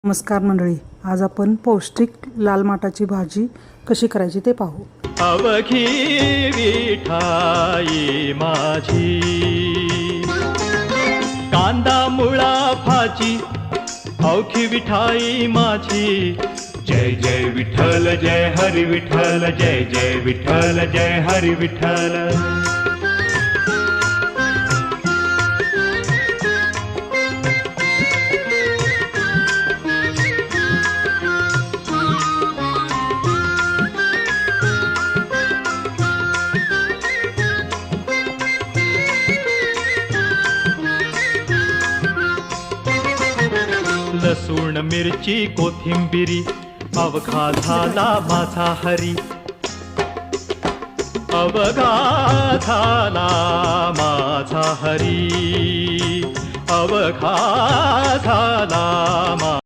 नमस्कार मंडळी, आज आपण पौष्टिक लाल माटाची भाजी कशी करायची ते पाहू। अवघी विठाई माझी, कांदा मुळा भाजी, अवघी विठाई माझी। जय जय विठ्ठल जय हरी विठ्ठल, जय जय विठ्ठल जय हरी विठ्ठल। लसूण मिरची कोथिंबिरी, अवघा झाला माझा हरी, अवघा झाला माझा हरी, अवघा झाला